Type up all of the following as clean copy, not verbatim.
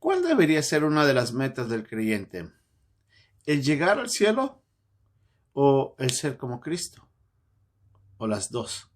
¿Cuál debería ser una de las metas del creyente? ¿El llegar al cielo o el ser como Cristo? ¿O las dos?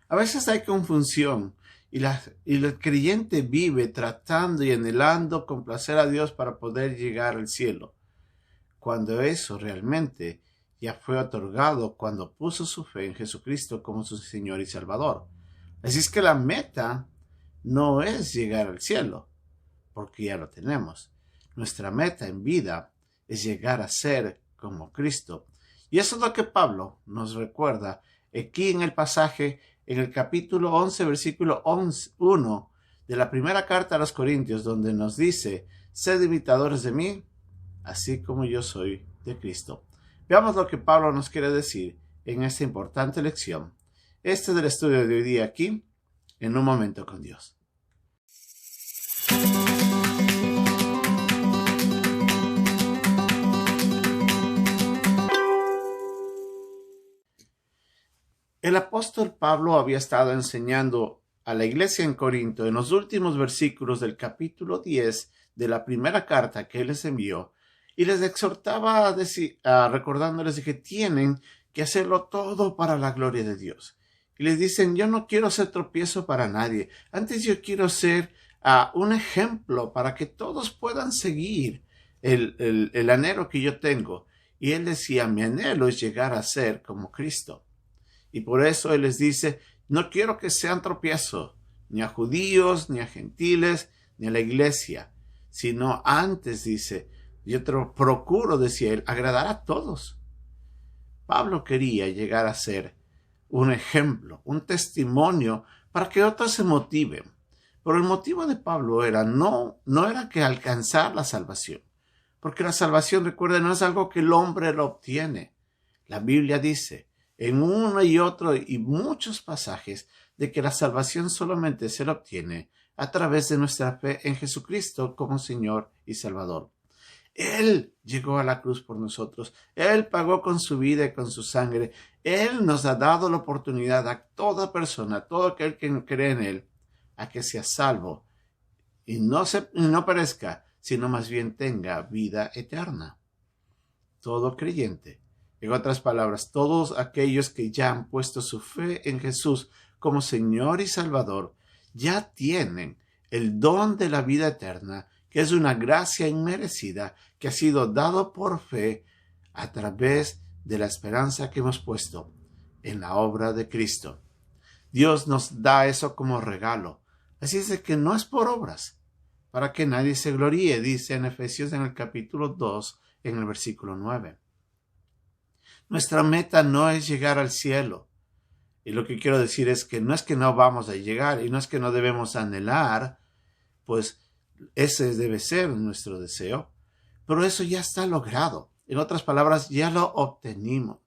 A veces hay confusión y el creyente vive tratando y anhelando complacer a Dios para poder llegar al cielo, cuando eso realmente ya fue otorgado cuando puso su fe en Jesucristo como su Señor y Salvador. Así es que la meta no es llegar al cielo, porque ya lo tenemos. Nuestra meta en vida es llegar a ser como Cristo. Y eso es lo que Pablo nos recuerda aquí en el pasaje, en el capítulo 11, versículo 1 de la primera carta a los Corintios, donde nos dice: sed imitadores de mí, así como yo soy de Cristo. Veamos lo que Pablo nos quiere decir en esta importante lección. Este es el estudio de hoy día aquí, en Un Momento con Dios. El apóstol Pablo había estado enseñando a la iglesia en Corinto en los últimos versículos del capítulo 10 de la primera carta que él les envió, y les exhortaba recordándoles que tienen que hacerlo todo para la gloria de Dios. Y les dicen: yo no quiero ser tropiezo para nadie, antes yo quiero ser un ejemplo para que todos puedan seguir el anhelo que yo tengo. Y él decía: mi anhelo es llegar a ser como Cristo. Y por eso él les dice: no quiero que sean tropiezo, ni a judíos, ni a gentiles, ni a la iglesia, sino antes, dice, yo procuro, decía él, agradar a todos. Pablo quería llegar a ser un ejemplo, un testimonio para que otros se motiven. Pero el motivo de Pablo no era que alcanzar la salvación, porque la salvación, recuerden, no es algo que el hombre lo obtiene. La Biblia dice en uno y otro y muchos pasajes de que la salvación solamente se la obtiene a través de nuestra fe en Jesucristo como Señor y Salvador. Él llegó a la cruz por nosotros. Él pagó con su vida y con su sangre. Él nos ha dado la oportunidad a toda persona, a todo aquel que cree en Él, a que sea salvo y no perezca, sino más bien tenga vida eterna. Todo creyente, en otras palabras, todos aquellos que ya han puesto su fe en Jesús como Señor y Salvador, ya tienen el don de la vida eterna, que es una gracia inmerecida que ha sido dado por fe a través de la esperanza que hemos puesto en la obra de Cristo. Dios nos da eso como regalo. Así es de que no es por obras, para que nadie se gloríe, dice en Efesios en el capítulo 2, en el versículo 9. Nuestra meta no es llegar al cielo. Y lo que quiero decir es que no vamos a llegar y no es que no debemos anhelar, pues ese debe ser nuestro deseo. Pero eso ya está logrado. En otras palabras, ya lo obtenemos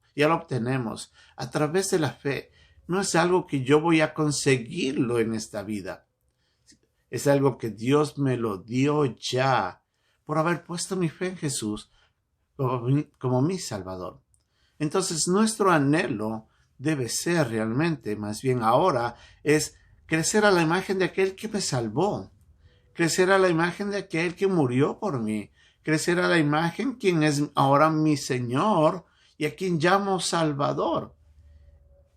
a través de la fe. No es algo que yo voy a conseguirlo en esta vida. Es algo que Dios me lo dio ya por haber puesto mi fe en Jesús como mi Salvador. Entonces nuestro anhelo debe ser realmente, más bien ahora, es crecer a la imagen de aquel que me salvó, crecer a la imagen de aquel que murió por mí, crecer a la imagen quien es ahora mi Señor y a quien llamo Salvador.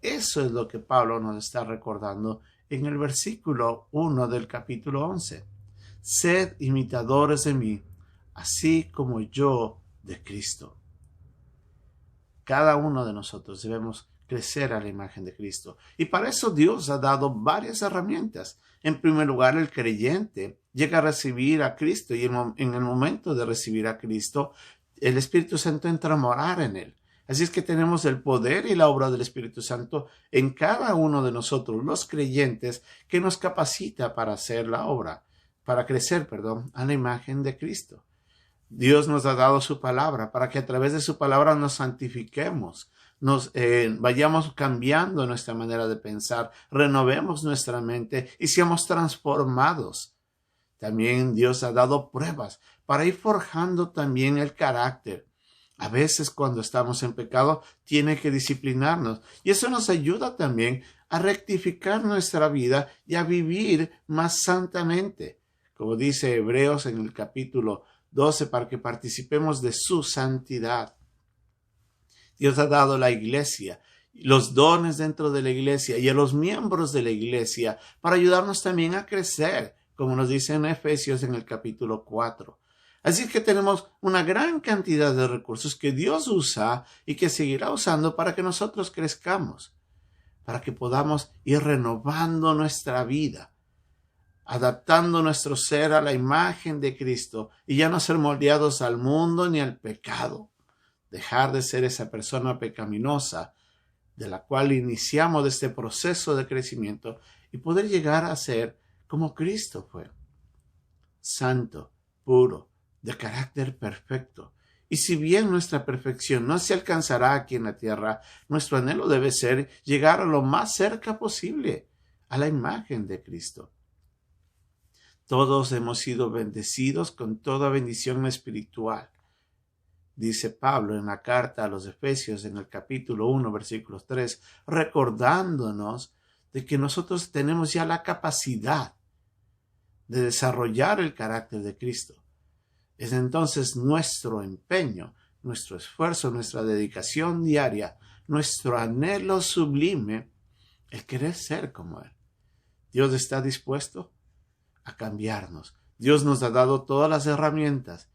Eso es lo que Pablo nos está recordando en el versículo 1 del capítulo 11. Sed imitadores de mí, así como yo de Cristo. Cada uno de nosotros debemos crecer a la imagen de Cristo. Y para eso Dios ha dado varias herramientas. En primer lugar, el creyente llega a recibir a Cristo y en el momento de recibir a Cristo, el Espíritu Santo entra a morar en él. Así es que tenemos el poder y la obra del Espíritu Santo en cada uno de nosotros, los creyentes, que nos capacita para hacer la obra, para crecer, a la imagen de Cristo. Dios nos ha dado su palabra para que a través de su palabra nos santifiquemos, nos vayamos cambiando nuestra manera de pensar, renovemos nuestra mente y seamos transformados. También Dios ha dado pruebas para ir forjando también el carácter. A veces cuando estamos en pecado tiene que disciplinarnos y eso nos ayuda también a rectificar nuestra vida y a vivir más santamente. como dice Hebreos en el capítulo 12, para que participemos de su santidad. Dios ha dado la iglesia, los dones dentro de la iglesia y a los miembros de la iglesia para ayudarnos también a crecer, como nos dice en Efesios en el capítulo 4. Así que tenemos una gran cantidad de recursos que Dios usa y que seguirá usando para que nosotros crezcamos, para que podamos ir renovando nuestra vida, adaptando nuestro ser a la imagen de Cristo y ya no ser moldeados al mundo ni al pecado. Dejar de ser esa persona pecaminosa de la cual iniciamos este proceso de crecimiento y poder llegar a ser como Cristo fue, santo, puro, de carácter perfecto. Y si bien nuestra perfección no se alcanzará aquí en la tierra, nuestro anhelo debe ser llegar a lo más cerca posible a la imagen de Cristo. Todos hemos sido bendecidos con toda bendición espiritual. Dice Pablo en la carta a los Efesios en el capítulo 1, versículos 3, recordándonos de que nosotros tenemos ya la capacidad de desarrollar el carácter de Cristo. Es entonces nuestro empeño, nuestro esfuerzo, nuestra dedicación diaria, nuestro anhelo sublime, el querer ser como Él. Dios está dispuesto a cambiarnos. Dios nos ha dado todas las herramientas.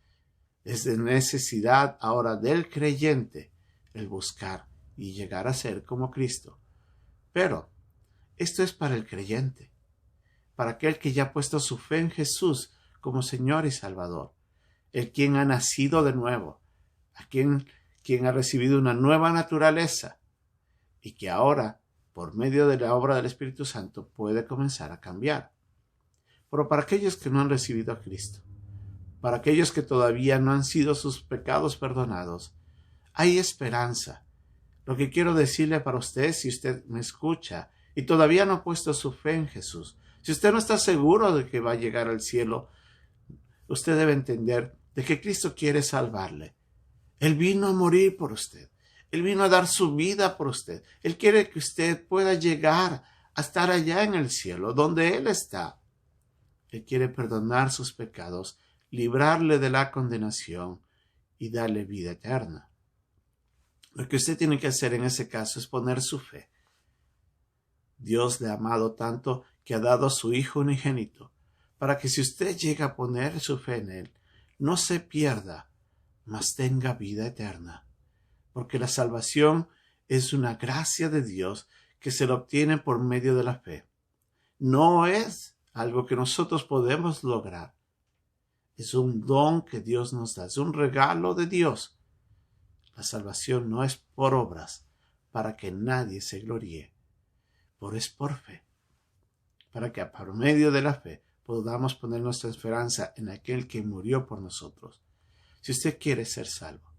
Es de necesidad ahora del creyente el buscar y llegar a ser como Cristo. Pero esto es para el creyente, para aquel que ya ha puesto su fe en Jesús como Señor y Salvador, el quien ha nacido de nuevo, quien ha recibido una nueva naturaleza y que ahora, por medio de la obra del Espíritu Santo, puede comenzar a cambiar. Pero para aquellos que no han recibido a Cristo, para aquellos que todavía no han sido sus pecados perdonados, hay esperanza. Lo que quiero decirle para usted, si usted me escucha y todavía no ha puesto su fe en Jesús, si usted no está seguro de que va a llegar al cielo, usted debe entender de que Cristo quiere salvarle. Él vino a morir por usted. Él vino a dar su vida por usted. Él quiere que usted pueda llegar a estar allá en el cielo, donde Él está. Él quiere perdonar sus pecados, librarle de la condenación y darle vida eterna. Lo que usted tiene que hacer en ese caso es poner su fe. Dios le ha amado tanto que ha dado a su Hijo unigénito, para que si usted llega a poner su fe en Él, no se pierda, mas tenga vida eterna. Porque la salvación es una gracia de Dios que se la obtiene por medio de la fe. No es algo que nosotros podemos lograr. Es un don que Dios nos da, es un regalo de Dios. La salvación no es por obras, para que nadie se gloríe, pero es por fe, para que por medio de la fe podamos poner nuestra esperanza en aquel que murió por nosotros. Si usted quiere ser salvo,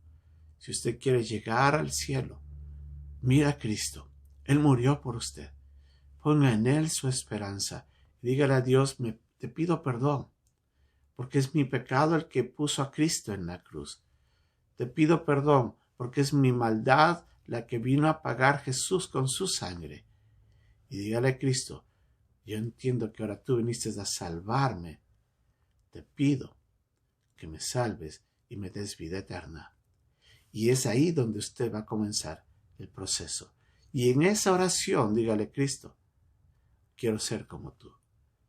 si usted quiere llegar al cielo, mira a Cristo. Él murió por usted. Ponga en Él su esperanza y dígale a Dios, te pido perdón, porque es mi pecado el que puso a Cristo en la cruz. Te pido perdón, porque es mi maldad la que vino a pagar Jesús con su sangre. Y dígale a Cristo, yo entiendo que ahora tú viniste a salvarme. Te pido que me salves y me des vida eterna. Y es ahí donde usted va a comenzar el proceso. Y en esa oración, dígale, Cristo, quiero ser como tú.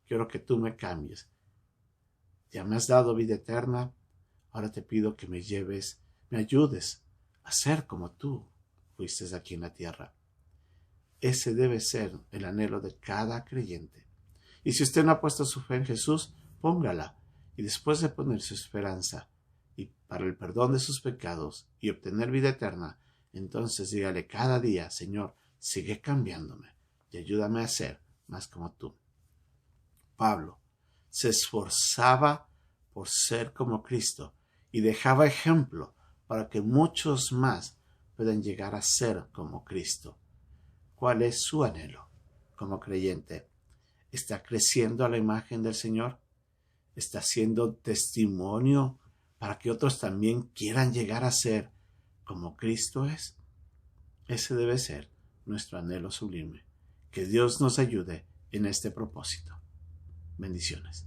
Quiero que tú me cambies. Ya me has dado vida eterna. Ahora te pido que me ayudes a ser como tú fuiste aquí en la tierra. Ese debe ser el anhelo de cada creyente. Y si usted no ha puesto su fe en Jesús, póngala. Y después de poner su esperanza y para el perdón de sus pecados y obtener vida eterna, entonces dígale cada día, Señor, sigue cambiándome y ayúdame a ser más como tú. Pablo se esforzaba por ser como Cristo y dejaba ejemplo para que muchos más puedan llegar a ser como Cristo. ¿Cuál es su anhelo como creyente? ¿Está creciendo a la imagen del Señor? ¿Está siendo testimonio para que otros también quieran llegar a ser como Cristo es? Ese debe ser nuestro anhelo sublime. Que Dios nos ayude en este propósito. Bendiciones.